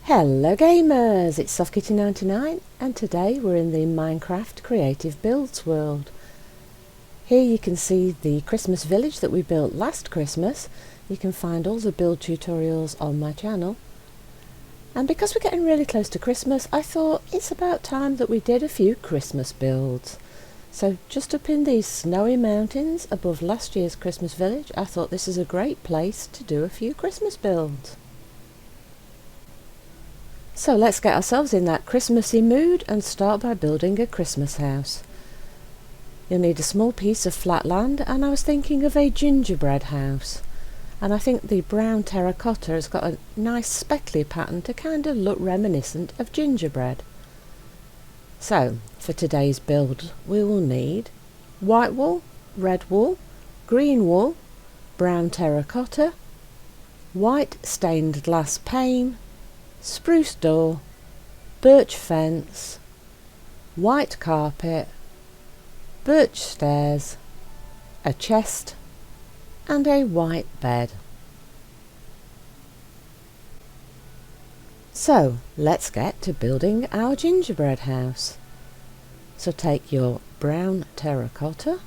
Hello gamers, it's SoftKitty99 and today we're in the Minecraft Creative Builds world. Here you can see the Christmas village that we built last Christmas. You can find all the build tutorials on my channel. And because we're getting really close to Christmas, I thought it's about time that we did a few Christmas builds. So just up in these snowy mountains above last year's Christmas village, I thought this is a great place to do a few Christmas builds. So let's get ourselves in that Christmassy mood and start by building a Christmas house. You'll need a small piece of flat land, and I was thinking of a gingerbread house. And I think the brown terracotta has got a nice speckly pattern to kind of look reminiscent of gingerbread. So for today's build we will need white wool, red wool, green wool, brown terracotta, white stained glass pane, spruce door, birch fence, white carpet, birch stairs, a chest and a white bed. So let's get to building our gingerbread house. So take your brown terracotta,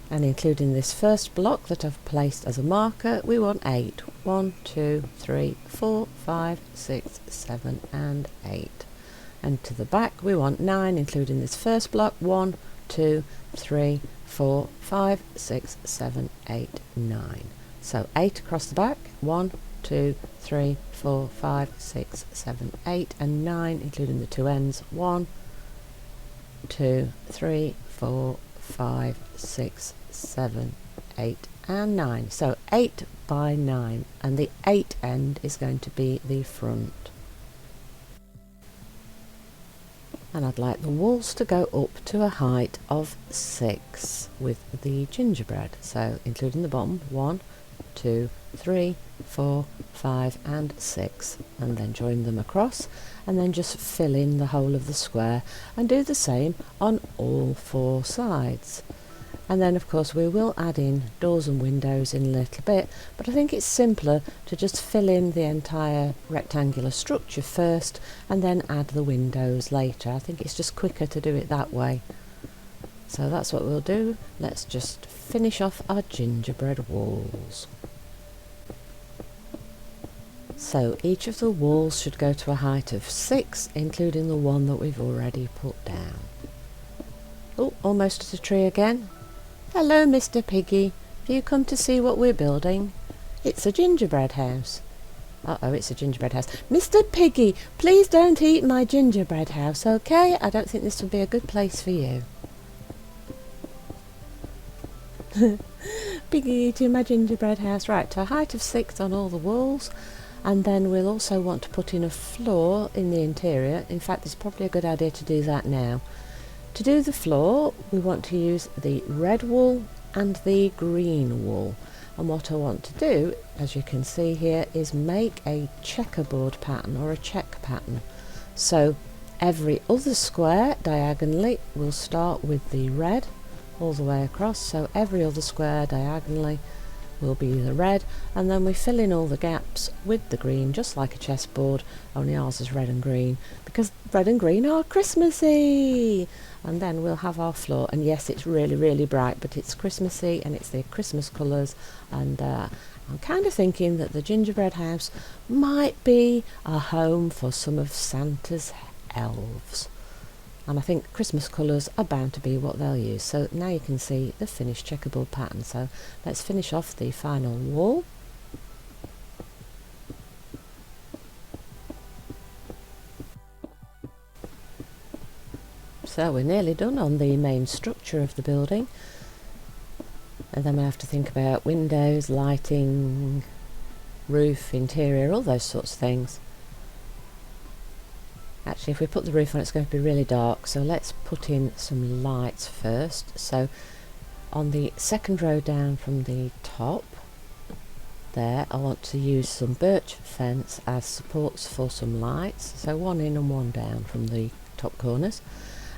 and including this first block that I've placed as a marker, we want 8. 1, 2, 3, 4, 5, 6, 7 and 8. And to the back we want 9, including this first block. 1, 2, 3, 4, 5, 6, 7, 8, 9. So 8 across the back. 1, 2, 3, 4, 5, 6, 7, 8 and 9, including the two ends. 1, 2, 3, 4, 5, 6, 7, 8 and 9. So 8 by 9, and the 8 end is going to be the front. And I'd like the walls to go up to a height of 6 with the gingerbread. So including the bottom, 1, 2, 3, 4, 5 and 6, and then join them across, and then just fill in the whole of the square and do the same on all 4 sides. And then of course we will add in doors and windows in a little bit, but I think it's simpler to just fill in the entire rectangular structure first and then add the windows later. I think it's just quicker to do it that way. So that's what we'll do. Let's just finish off our gingerbread walls. So each of the walls should go to a height of 6, including the one that we've already put down. Oh, almost at a tree again. Hello, Mr. Piggy. Have you come to see what we're building? It's a gingerbread house. Uh-oh, it's a gingerbread house. Mr. Piggy, please don't eat my gingerbread house, okay? I don't think this would be a good place for you. Piggy eating my gingerbread house. Right, to a height of 6 on all the walls. And then we'll also want to put in a floor in the interior. In fact, it's probably a good idea to do that now. To do the floor, we want to use the red wool and the green wool. And what I want to do, as you can see here, is make a checkerboard pattern or a check pattern. So every other square diagonally will start with the red all the way across. So every other square diagonally will be the red, and then we fill in all the gaps with the green, just like a chessboard, only ours is red and green because red and green are Christmassy. And then we'll have our floor, and yes, it's really bright, but it's Christmassy and it's the Christmas colours. And I'm kind of thinking that the gingerbread house might be a home for some of Santa's elves. And I think Christmas colours are bound to be what they'll use. So now you can see the finished checkerboard pattern. So let's finish off the final wall. So we're nearly done on the main structure of the building. And then we have to think about windows, lighting, roof, interior, all those sorts of things. Actually, if we put the roof on, it's going to be really dark, so let's put in some lights first. So on the second row down from the top there, I want to use some birch fence as supports for some lights. So one in and one down from the top corners.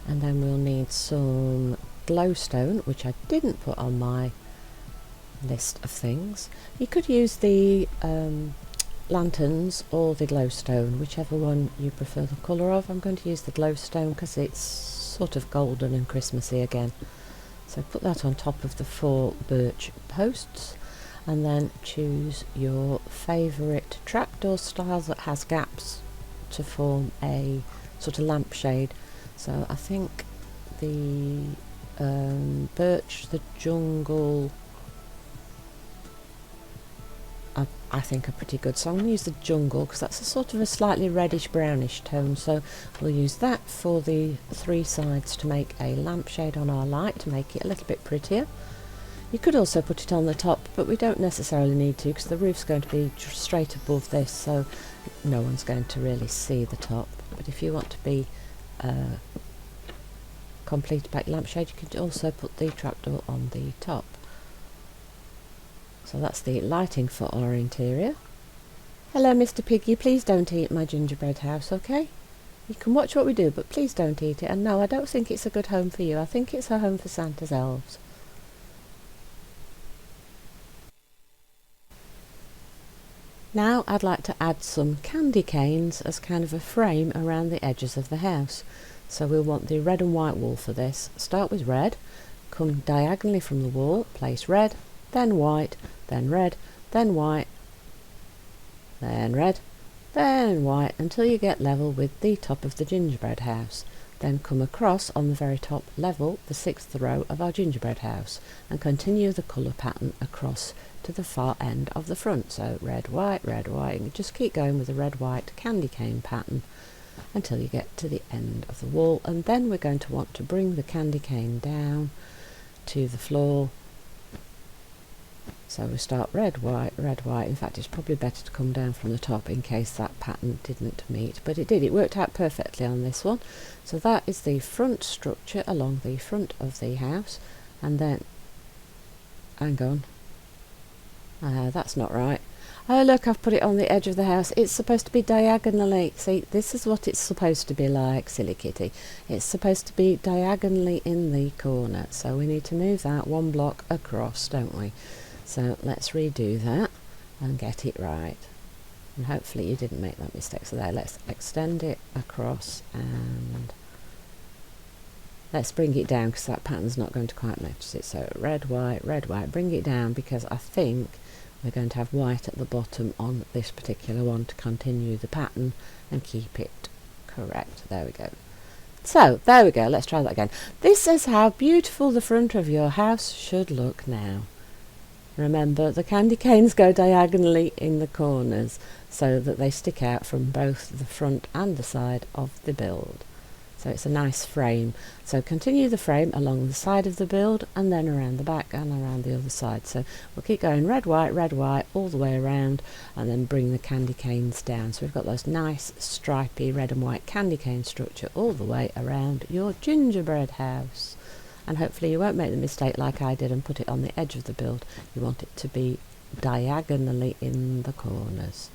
And then we'll need some glowstone, which I didn't put on my list of things. You could use the lanterns or the glowstone, whichever one you prefer the colour of. I'm going to use the glowstone because it's sort of golden and Christmassy again. So put that on top of the 4 birch posts, and then choose your favourite trapdoor style that has gaps to form a sort of lampshade. So I think the birch, the jungle, I think are pretty good. So I'm going to use the jungle because that's a sort of a slightly reddish brownish tone. So we'll use that for the 3 sides to make a lampshade on our light, to make it a little bit prettier. You could also put it on the top, but we don't necessarily need to because the roof's going to be straight above this, so no one's going to really see the top. But if you want to be complete about your lampshade, you can also put the trapdoor on the top. So that's the lighting for our interior. Hello Mr Piggy, please don't eat my gingerbread house, okay? You can watch what we do, but please don't eat it. And no, I don't think it's a good home for you. I think it's a home for Santa's elves. Now I'd like to add some candy canes as kind of a frame around the edges of the house. So we'll want the red and white wool for this. Start with red, come diagonally from the wall, place red, then white, then red, then white, then red, then white, until you get level with the top of the gingerbread house. Then come across on the very top level the 6th row of our gingerbread house and continue the colour pattern across to the far end of the front. So red, white, and just keep going with the red, white candy cane pattern until you get to the end of the wall. And then we're going to want to bring the candy cane down to the floor. So we start red, white, red, white. In fact, it's probably better to come down from the top in case that pattern didn't meet. But it did. It worked out perfectly on this one. So that is the front structure along the front of the house. And then, hang on. That's not right. Oh, look, I've put it on the edge of the house. It's supposed to be diagonally. See, this is what it's supposed to be like, silly kitty. It's supposed to be diagonally in the corner. So we need to move that 1 block across, don't we? So let's redo that and get it right. And hopefully you didn't make that mistake. So there, let's extend it across and let's bring it down because that pattern's not going to quite match it. So red, white, bring it down because I think we're going to have white at the bottom on this particular one to continue the pattern and keep it correct. There we go. So there we go, let's try that again. This is how beautiful the front of your house should look now. Remember, the candy canes go diagonally in the corners so that they stick out from both the front and the side of the build. So it's a nice frame. So continue the frame along the side of the build and then around the back and around the other side. So we'll keep going red, white all the way around and then bring the candy canes down. So we've got those nice stripy red and white candy cane structure all the way around your gingerbread house. And hopefully you won't make the mistake like I did and put it on the edge of the build. You want it to be diagonally in the corners.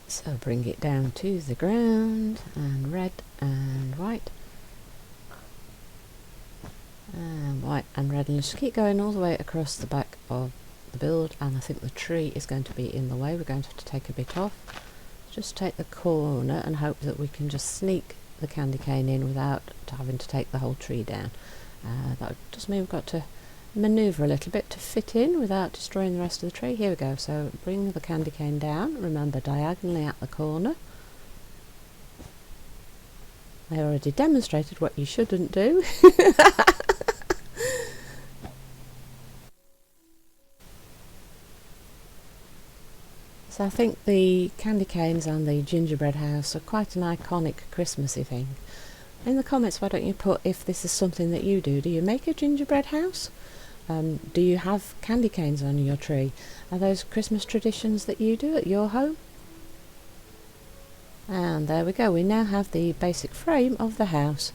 So bring it down to the ground and red and white and white and red, and just keep going all the way across the back of the build. And I think the tree is going to be in the way. We're going to have to take a bit off. Just take the corner and hope that we can just sneak the candy cane in without having to take the whole tree down. That does mean we've got to manoeuvre a little bit to fit in without destroying the rest of the tree. Here we go. So bring the candy cane down, remember diagonally at the corner. I already demonstrated what you shouldn't do. So I think the candy canes and the gingerbread house are quite an iconic Christmassy thing. In the comments, why don't you put if this is something that you do. Do you make a gingerbread house? Do you have candy canes on your tree? Are those Christmas traditions that you do at your home? And there we go. We now have the basic frame of the house.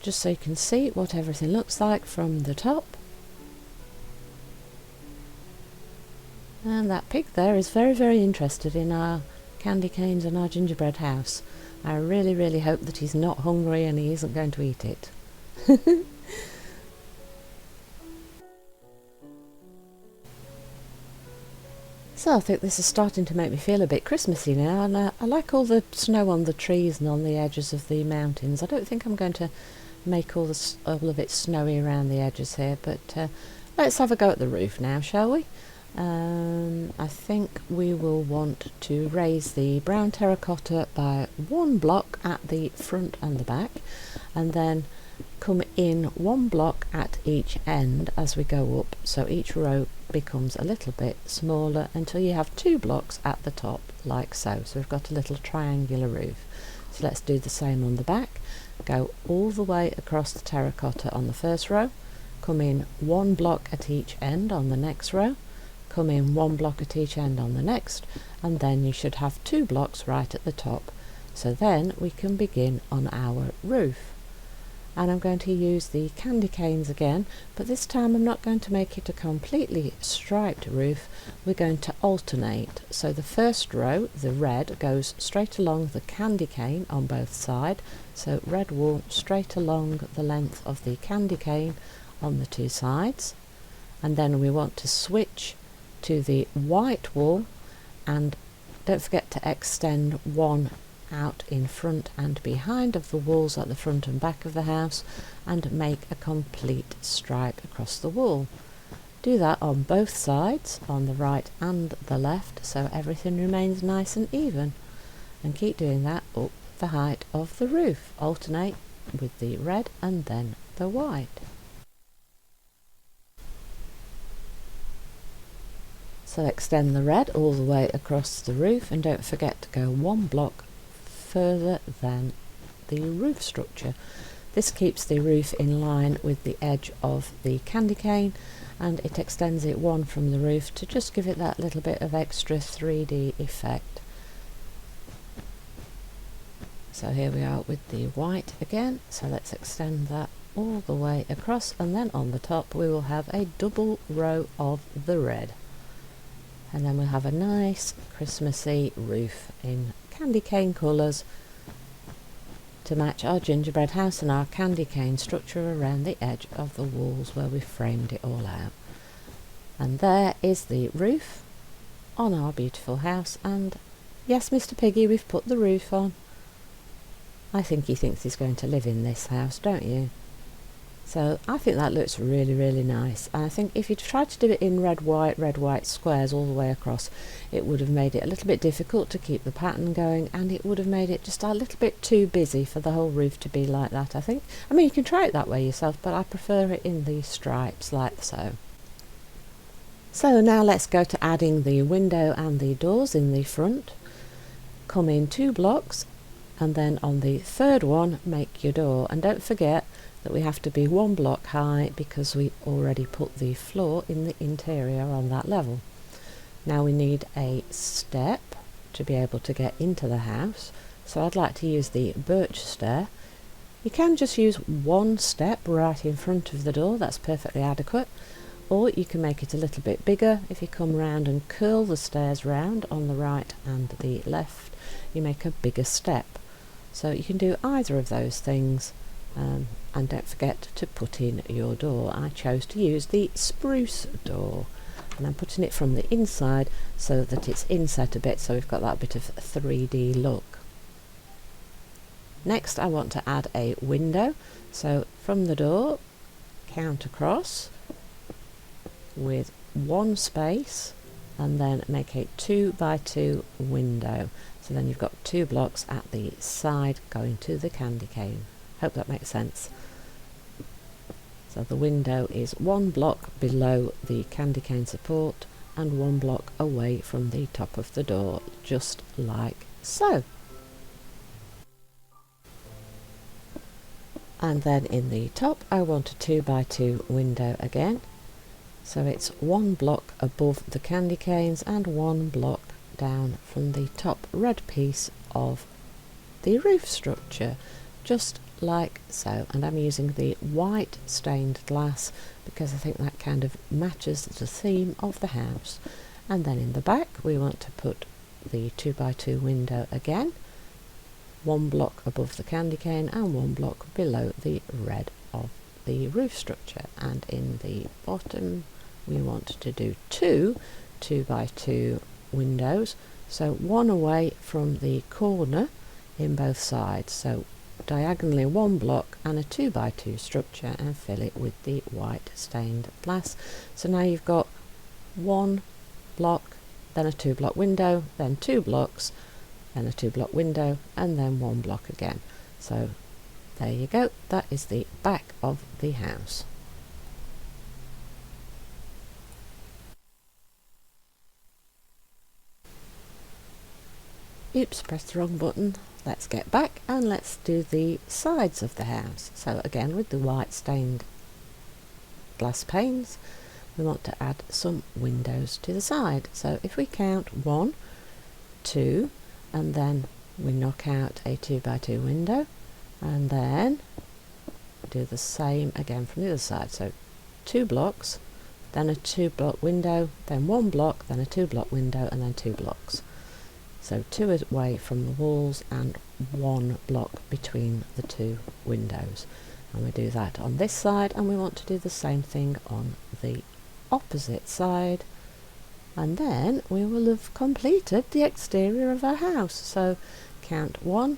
Just so you can see what everything looks like from the top. And that pig there is very, very interested in our candy canes and our gingerbread house. I really, really hope that he's not hungry and he isn't going to eat it. So I think this is starting to make me feel a bit Christmassy now, and I like all the snow on the trees and on the edges of the mountains. I don't think I'm going to make all of it snowy around the edges here, but let's have a go at the roof now, shall we? I think we will want to raise the brown terracotta by 1 block at the front and the back, and then come in 1 block at each end as we go up, so each row becomes a little bit smaller until you have 2 blocks at the top, like so. So we've got a little triangular roof. So let's do the same on the back. Go all the way across the terracotta on the first row, come in 1 block at each end on the next row, come in 1 block at each end on the next, and then you should have 2 blocks right at the top. So then we can begin on our roof. And I'm going to use the candy canes again, but this time I'm not going to make it a completely striped roof. We're going to alternate. So the first row, the red, goes straight along the candy cane on both sides, so red wool straight along the length of the candy cane on the 2 sides. And then we want to switch to the white wool, and don't forget to extend 1 out in front and behind of the walls at the front and back of the house, and make a complete stripe across the wall. Do that on both sides, on the right and the left, so everything remains nice and even, and keep doing that up the height of the roof. Alternate with the red and then the white. So extend the red all the way across the roof, and don't forget to go 1 block further than the roof structure. This keeps the roof in line with the edge of the candy cane, and it extends it 1 from the roof to just give it that little bit of extra 3D effect. So here we are with the white again, so let's extend that all the way across, and then on the top we will have a double row of the red, and then we'll have a nice Christmassy roof in candy cane colours to match our gingerbread house and our candy cane structure around the edge of the walls where we framed it all out. And there is the roof on our beautiful house, and yes, Mr. Piggy, we've put the roof on. I think he thinks he's going to live in this house, don't you? So I think that looks really, really nice. And I think if you tried to do it in red, white squares all the way across, it would have made it a little bit difficult to keep the pattern going, and it would have made it just a little bit too busy for the whole roof to be like that, I think. I mean, you can try it that way yourself, but I prefer it in the stripes like so. So now let's go to adding the window and the doors in the front. Come in 2 blocks, and then on the third one make your door, and don't forget that we have to be 1 block high because we already put the floor in the interior on that level. Now we need a step to be able to get into the house, so I'd like to use the birch stair. You can just use 1 step right in front of the door, that's perfectly adequate, or you can make it a little bit bigger. If you come round and curl the stairs round on the right and the left, you make a bigger step. So you can do either of those things. And don't forget to put in your door. I chose to use the Spruce Door, and I'm putting it from the inside so that it's inset a bit, so we've got that bit of 3D look. Next I want to add a window, so from the door count across with 1 space and then make a 2 by 2 window. So then you've got 2 blocks at the side going to the candy cane. Hope that makes sense. So the window is 1 block below the candy cane support and 1 block away from the top of the door, just like so. And then in the top I want a 2 by 2 window again. So it's 1 block above the candy canes and 1 block down from the top red piece of the roof structure, just like so. And I'm using the white stained glass because I think that kind of matches the theme of the house. And then in the back we want to put the 2 by 2 window again, 1 block above the candy cane and 1 block below the red of the roof structure. And in the bottom we want to do 2 2 by 2 windows, so one away from the corner in both sides, so diagonally 1 block and a 2x2 structure, and fill it with the white stained glass. So now you've got 1 block, then a 2 block window, then 2 blocks, then a 2 block window, and then 1 block again. So there you go, that is the back of the house. Oops, pressed the wrong button. Let's get back and let's do the sides of the house. So again, with the white stained glass panes, we want to add some windows to the side. So if we count 1, 2, and then we knock out a 2x2 window, and then do the same again from the other side. So 2 blocks, then a 2 block window, then 1 block, then a 2 block window, and then 2 blocks. So 2 away from the walls and 1 block between the 2 windows. And we do that on this side, and we want to do the same thing on the opposite side. And then we will have completed the exterior of our house. So count 1,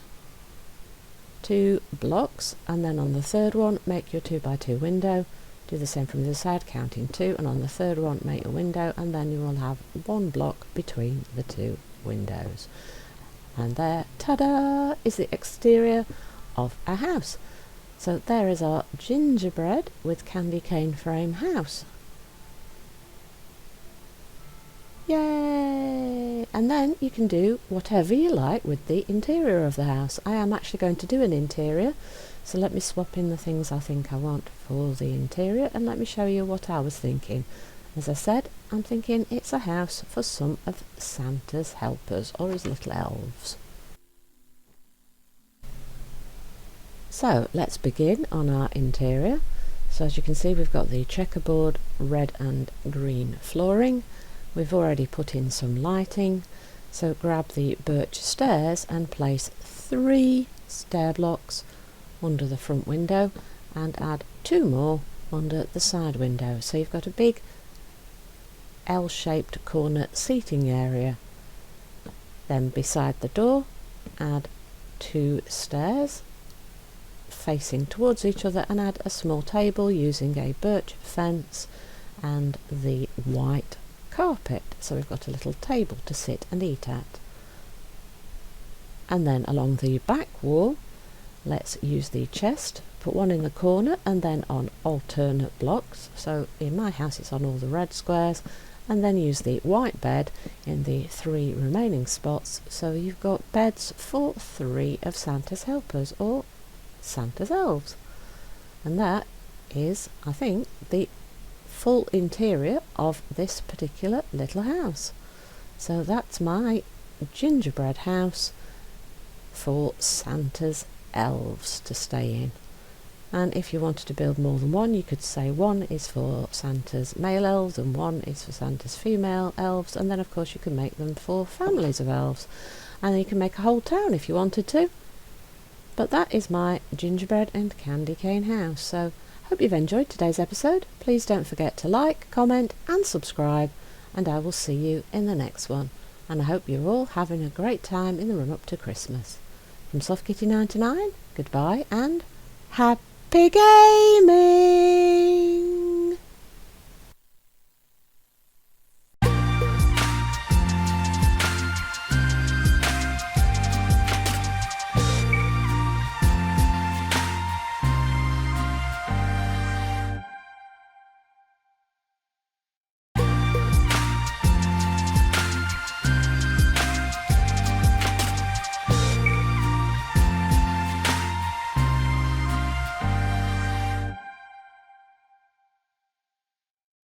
2 blocks, and then on the third one make your 2x2 window. Do the same from the other side, counting 2, and on the third one make a window, and then you will have 1 block between the 2 windows. And there, ta-da, is the exterior of our house. So there is our gingerbread with candy cane frame house. Yay! And then you can do whatever you like with the interior of the house. I am actually going to do an interior, so let me swap in the things I think I want for the interior, and let me show you what I was thinking. As I said, I'm thinking it's a house for some of Santa's helpers, or his little elves. So let's begin on our interior. So as you can see, we've got the checkerboard red and green flooring. We've already put in some lighting, so grab the birch stairs and place 3 stair blocks under the front window and add 2 more under the side window. So you've got a big L-shaped corner seating area. Then beside the door, add 2 stairs facing towards each other, and add a small table using a birch fence and the white carpet. So we've got a little table to sit and eat at. And then along the back wall, let's use the chest, put 1 in the corner and then on alternate blocks. So in my house it's on all the red squares, and then use the white bed in the 3 remaining spots. So you've got beds for 3 of Santa's helpers, or Santa's elves. And that is, I think, the full interior of this particular little house. So that's my gingerbread house for Santa's elves to stay in. And if you wanted to build more than one, you could say 1 is for Santa's male elves and 1 is for Santa's female elves, and then of course you can make them for families of elves, and then you can make a whole town if you wanted to. But that is my gingerbread and candy cane house. So hope you've enjoyed today's episode. Please don't forget to like, comment and subscribe, and I will see you in the next one. And I hope you're all having a great time in the run up to Christmas. From Soft Kitty 99, goodbye and happy gaming!